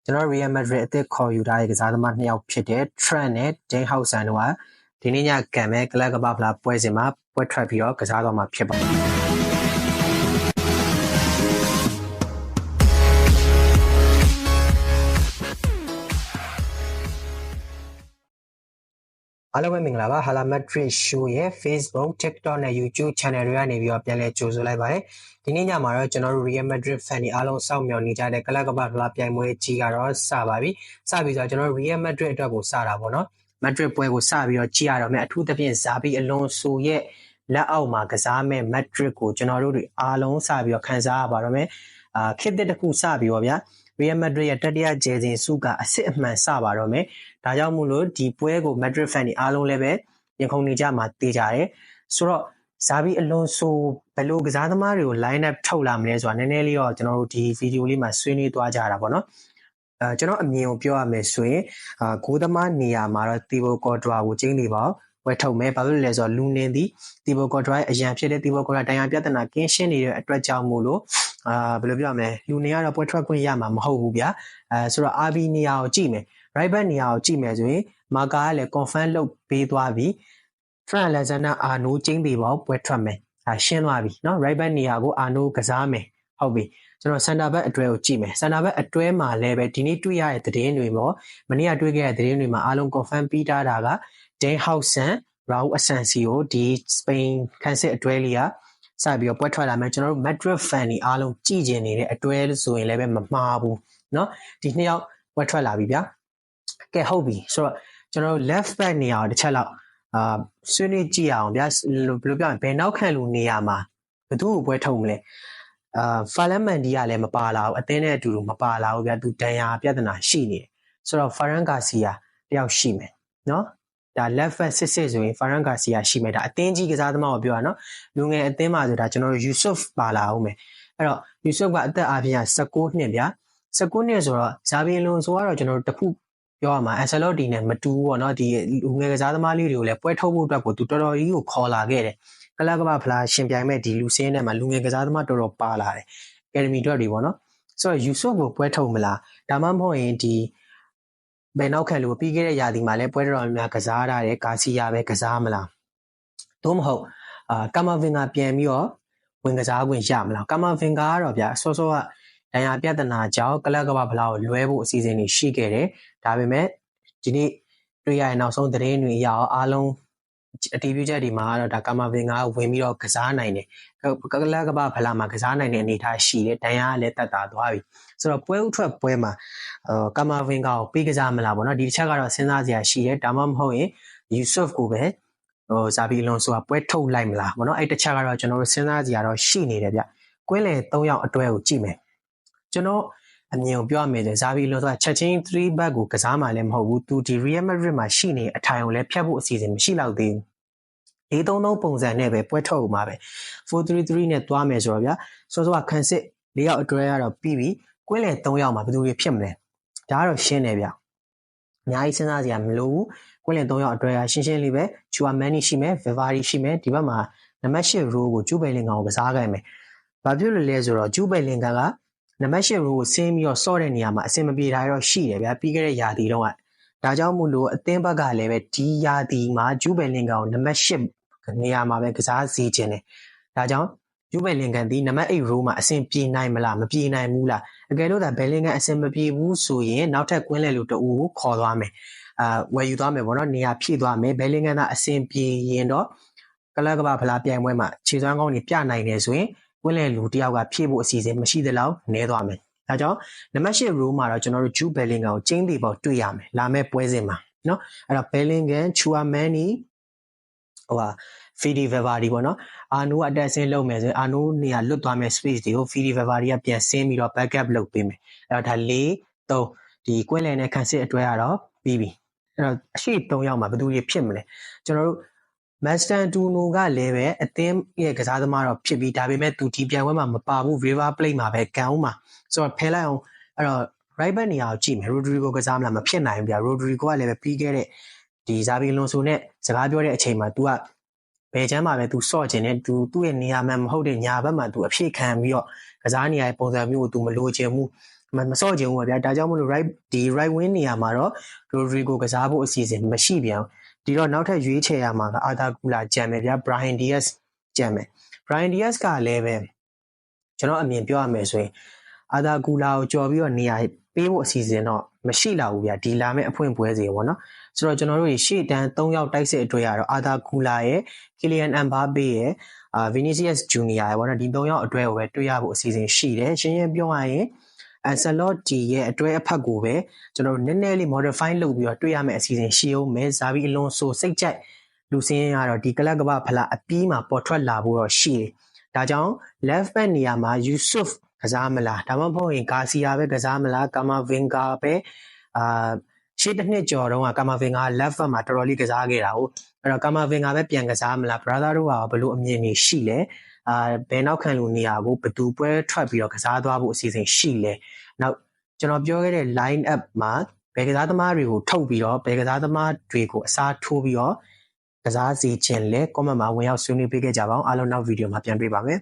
ကျွန်တော် Real Madrid အသစ်ခေါ်ယူထားတဲ့ကစားသမား2ယောက်ဖြစ်တဲ့ Trent နဲ့ Jane Housen တို့ကဒီနေ့ညကံမဲ့ကလပ်ကမ္ဘာဖလားပွဲစဉ်မှာပွဲထွက်ပြီးတော့ကစားတော့မှာဖြစ်ပါတယ်အားလုံးပဲမင်္ဂလာပါ Hala Madrid Show ရဲ့ Facebook, TikTok နဲ့ YouTube Channel တွေကနေပြီးတော့ပြန်လည်ကြိုဆိုလိုက်ပါတယ်ဒီနေ့ညမှာတော့ကျွန်တော်တို့ Real Madrid fan တွေအားလုံးစောင့်မျှော်နေကြတဲ့ကလပ်ကမ္ဘာဖလားပြိုင်ပွဲကြီးကတော့စပါပြီစပြီးဆိုတော့ကျွန်တော်တို့ Real Madrid အတွက်ကိုစတာပေါ့နော် Madrid ပွဲကိုစပြီးတော့ကြည့်ရတော့မယ်အထူးသဖြင့် Xabi Alonso ရဲ့လက်အောက်မှာကစားမဲ့ Madrid ကိုကျွန်တော်တို့တွေအားလုံးစပြီးတော့ခန်းစားရပါတော့မယ်ခစ်တစ်ခုစပြီးတော့ဗျာReal Madrid ရဲ့တတိယဂျယ်စဉ်စုကအစ်စ်အမှန်စပါတော့မယ်။ဒါကြောင့်မို့လို့ဒီပွဲကို Madrid fan တွေအားလုံးလည်းပဲရင်ခုန်နေကြမှာသိကြတယ်။ဆိုတော့ Xabi Alonso ဘယ်လိုကစားသမားတွေကို line up ထုတ်လာမလဲဆိုတာနည်းနည်းလေးတော့ကျွန်တော်တို့ဒီဗီဒီယိုလေးမှာဆွေးနွေးသွားကြတာပေါ့နော်။ကျွန်တော်အမြင်ကိုပြောရမယ်ဆိုရင်ဂိုးသမားနေရာမှာတော့ Thibaut Courtois ကိုကျင်းနေပါအောင်ဝယ်ထုတ်မယ်။ဘာလို့လဲဆိုတော့လူနေသည် Thibaut Courtois ရဲ့အရန်ဖြစ်တဲ့ Thibaut Courtois တရားပြဿနာကင်းရှင်းနေတဲ့အတွက်ကြောင့်မို့လို့ဘယ်လိုပြောရမလဲလူနေကတော့ပွဲထွက်ခွင့်ရမှာမဟုတ်ဘူးဗျာဆိုတော့ RB နေရာကိုကြည့်မယ် right back နေရာကိုကြည့်မယ်ဆိုရင်မာကာကလည်း confirm လုပ်ပေးသွားပြီ Trent Alexander-Arnold ကျင်းသေးပါပွဲထွက်မယ်ရှင်းသွားပြီเนาะ right back နေရာကို Arnold ကစားမယ်ဟုတ်ပြီကျွန်တော် center back အတွဲကိုကြည့်မယ် center back အတွဲမှာလည်းပဲဒီနေ့တွေ့ရတဲ့သတင်းတွေပေါ့မနေ့ကတွေ့ခဲ့တဲ့သတင်းတွေမှာအားလုံး confirm ပြီးထားတာက Jane Housen, Raul Asensio ဒီ Spain ခန်းစစ်အတွဲလေးကစပြီးတော့ပွဲထွက်လာမယ်ကျွန်တော်တို့ Madrid fan တွေအားလုံးကြည့်ကျင်နေတဲ့အတွဲဆိုရင်လည်းပဲမမှားဘူးเนาะဒီနှစ်ယောက်ပွဲထွက်လာပြီဗျာကဲဟုတ်ပြီဆိုတော့ကျွန်တော်တို့ left back နေရာကိုတစ်ချက်လောက်ဆွေးနွေးကြည့်အောင်ဗျာဘယ်လိုပြောရင်ဘယ်နောက်ခံလူနေရာမှာဘယ်သူ့ကိုပွဲထုတ်မလဲFerland Mendy ကလည်းမပါလာဘူးအသင်းနဲ့အတူတူမပါလာဘူးဗျာသူဒဏ်ရာပြဿနာရှိနေတယ်ဆိုတော့ Ferran Garcia တယောက်ရှိမယ်เนาะဒါ left back စစ်ဆိုရင် Ferran Garcia ရှိမယ်ဒါအသင်းကြီးကစားသမားကိုပြောတာနော်လူငယ်အသင်းမှာဆိုတာကျွန်တော်တို့ Yusuf ပါလာအောင်မယ်အဲ့တော့ Yusuf ကအသက်အားဖြင့်19နှစ်ဗျာ19နှစ်ဆိုတော့ Xabi Alonso ကတော့ကျွန်တော်တို့တခုပြောရမှာ Ancelotti နဲ့မတူဘူးပေါ့နော်ဒီလူငယ်ကစားသမားလေးတွေကိုလည်းပွဲထုတ်ဖို့အတွက်ကိုသူတော်တော်ကြီးကိုခေါ်လာခဲ့တယ်ကလပ်ကမ္ဘာဖလားရှင်ပြိုင်မဲ့ဒီလူစင်းထဲမှာလူငယ်ကစားသမားတော်တော်ပါလာတယ် Academy တွေပေါ့နော်ဆိုတော့ Yusuf ကိုပွဲထုတ်မလားဒါမှမဟုတ်ရင်ဒီဘယ်နောက်ခံလို့ပြီးခဲ့တဲ့ရာသီမှာလည်းပွဲတော်များကစားရတဲ့ကာစီယာပဲကစားမလားသို့မဟုတ်ကာမာဗင်ဂါပြန်ပြီးတော့ဝင်ကစားခွင့်ရမလားကာမာဗင်ဂါကတော့ဗျာစောစောကဒဏ်ရာပြဿနာကြောင့်ကလပ်ကမ္ဘာဖလားကိုလွဲဖို့အစီအစဉ်တွေရှိခဲ့တယ်ဒါပေမဲ့ဒီနေ့တွေ့ရတဲ့နောက်ဆုံးသတင်းတွေအရအားလုံးအတီးပြချက်တွေမှာတော့ဒါကာမာဗင်ဂါကဝင်ပြီးတော့ကစားနိုင်တယ်ကလပ်ကမ္ဘာဖလားမှာကစားနိုင်တဲ့အနေအထားရှိတယ်ဒဏ်ရာကလည်းတက်တာသွားပြီဆိုတော့ပွဲဥထွက်ပွဲမှာကာမာဗင်ဂါကိုပေးကစားမလားပေါ့နော်ဒီတစ်ချက်ကတော့စဉ်းစားစရာရှိတယ်ဒါမှမဟုတ်ရင် Yusuf ကိုပဲXabi Alonso ကပွဲထုတ်လိုက်မလားပေါ့နော်အဲ့တစ်ချက်ကတော့ကျွန်တော်တို့စဉ်းစားစရာတော့ရှိနေတယ်ဗျကွင်းလေ3ယောက်အတွဲကိုကြည့်မယ်ကျွန်တော်အမြင်ကိုပြောရမယ်ဆို Xabi Alonso ကချက်ချင်း3 back ကိုကစားမှလည်းမဟုတ်ဘူးသူဒီ Real Madrid မှာရှိနေအထိုင်ကိုလည်းဖျက်ဖို့အစီအစဉ်မရှိတော့သေးဘူး4-3-3ပုံစံနဲ့ပဲပွဲထုတ်မှာပဲ4-3-3နဲ့သွားမယ်ဆိုတော့ဗျာစောစောကခန်းစစ်4ယောက်အတွဲကတော့ပြီးပြီကွင်းလေ3ယောက်မှာဘယ်သူတွေဖြစ်မလဲဒါကတော့ရှင်းတယ်ဗျအများကြီးစဉ်းစားစရာမလိုဘူးကွင်းလေ3ယောက်အတွဲကရှင်းရှင်းလေးပဲ Chouamani ရှိမယ် Vivari ရှိမယ်ဒီဘက်မှာနံပါတ်8 row ကို Jude Bellingham ကိုကစားခိုင်းမယ်ဘာဖြစ်လို့လဲဆိုတော့ Jude Bellingham ကနံပါတ်8 row ကိုဆင်းပြီးတော့စော့တဲ့နေရာမှာအဆင်မပြေတာတော့ရှိတယ်ဗျာပြီးခဲ့တဲ့ရာသီတုန်းကဒါကြောင့်မို့လို့အသင်းဘက်ကလည်းပဲဒီရာသီမှာ Jude Bellingham ကိုနံပါတ်8နေရာမှာပဲကစားစီခြင်းတယ်ဒါကြောင့်Jude Bellingham ဒီနံပါတ်8 row မှာအဆင်ပြေနိုင်မလားမပြေနိုင်ဘူးလားအကယ်လို့ဒါ Bellingham အဆင်မပြေဘူးဆိုရင်နောက်ထပ်ကွင်းလဲလို့တူကိုခေါ်သွားမယ်ဝယ်ယူသွားမယ်ပေါ့နော်နေရာဖြည့်သွားမယ် Bellingham ကအဆင်ပြေရင်တော့ကလပ်ကမ္ဘာဖလားပြိုင်ပွဲမှာခြေစွမ်းကောင်းတွေပြနိုင်တယ်ဆိုရင်ကွင်းလဲလူတယောက်ကဖြည့်ဖို့အစီအစဉ်မရှိသလောက်နည်းသွားမယ်ဒါကြောင့်နံပါတ်8 row မှာတော့ကျွန်တော်တို့ Jude Bellingham ကိုကျင်းသေးပေါ့တွေ့ရမယ်လာမယ့်ပွဲစဉ်မှာနော်အဲ့တော့ Bellingham Chouamani Fede Valverde ပေါ့နော်အာနိုးအတက်ဆင်းလုပ်မယ်ဆိုရင်အာနိုးနေရာလွတ်သွားမယ် space တွေကို Fede Valverde ကပြန်ဆင်းပြီးတော့ backup လုပ်ပေးမယ်အဲ့တော့ဒါ4-3ဒီကွင်းလည်နဲ့ခန်းစစ်အတွဲကတော့ပြီးပြီအဲ့တော့အရှိ3ယောက်မှာဘယ်သူတွေဖြစ်မလဲကျွန်တော်တို့ Master Tuno ကလည်းပဲအသင်းရဲ့ကစားသမားတော့ဖြစ်ပြီးဒါပေမဲ့သူဒီပြိုင်ပွဲမှာမပါဘူး River Plate မှာပဲကန်အောင်မှာဆိုတော့ဖယ်လိုက်အောင်အဲ့တော့ right back နေရာကိုကြည့်မယ် Rodrigo ကစားမလားမဖြစ်နိုင်ဘူးဗျာ Rodrigo ကလည်းပဲပြီးခဲ့တဲ့ဒီ Xabi Alonso နဲ့စကားပြောတဲ့အချိန်မှာ तू ကဘယ်ချမ်းမှာပဲ तू စော့ခြင်းနဲ့ तू သူ့ရဲ့နေရာမှန်မဟုတ်တဲ့ညာဘက်မှာ तू အဖြစ်ခံပြီးတော့ကစားနေရတဲ့ပုံစံမျိုးကို तू မလိုချင်ဘူး မစော့ချင်ဘူးဗျာဒါကြောင့်မလို့ right wing နေရာမှာတော့ Rodrigo ကစားဖို့အစီအစဉ်မရှိပြန်ဒီတော့နောက်ထပ်ရွေးချယ်ရမှာက Arda Güler ကြံမယ်ဗျာ Brahim Diaz ကြံမယ် Brahim Diaz ကလည်းပဲကျွန်တော်အမြင်ပြောရမယ်ဆိုရင် Arda Güler ကိုကြော်ပြီးတော့နေရာပေးဖို့အစီအစဉ်တော့မရှိလာဘူးဗျာဒီလာမဲ့အဖွင့်ပွဲစီပေါ့နော်ဆိုတော့ကျွန်တော်တို့ရှေ့တန်း3ယောက်တိုက်စစ်အတွက်ရတော့ Arda Güler ရဲ့ Kylian Mbappe ရဲ့ Vinicius Junior ရဲ့ပေါ့နော်ဒီ3ယောက်အတွက်ကိုပဲတွေ့ရဖို့အစီအစဉ်ရှိတယ်ရှင်းရှင်းပြောရရင်Ancelotti ရဲ့အတွဲအဖက်ကိုပဲကျွန်တော်တို့နည်းနည်းလေး modify လုပ်ပြီးတော့တွေ့ရမယ့်အစီအစဉ်ရှိအောင်မယ်ဇာဘီအလွန်ဆိုစိတ်ကြိုက်လူစင်းကတော့ဒီကလပ်ကပဖလားအပြီးမှာပေါ်ထွက်လာဖို့တော့ရှိတယ်ဒါကြောင့် left back နေရာမှာ Yusuf ကစားမလားဒါမှမဟုတ်ရင် Garcia ပဲကစားမလား Camavinga ပဲရှေ့တစ်နှစ်ကျော်တုန်းက Camavinga left back မှာတော်တော်လေးကစားခဲ့တာဟုတ်အဲ့တော့ Camavinga ပဲပြန်ကစားမလား brother တို့ကဘယ်လိုအမြင်တွေရှိလဲဘယ်နောက်ခံလူနေရာကိုဘယ်သူပွဲထွက်ပြီးတော့ကစားသွားဖို့အစီအစဉ်ရှိလဲနောက်ကျွန်တော်ပြောခဲ့တဲ့ line up မှာဘယ်ကစားသမားတွေကိုထုတ်ပြီးတော့ဘယ်ကစားသမားတွေကိုအစားထိုးပြီးတော့ကစားစီခြင်းလဲ comment မှာဝင်ရောက်ဆွေးနွေးပေးခဲ့ကြပါအောင်အားလုံးနောက်ဗီဒီယိုမှာပြန်တွေ့ပါမယ်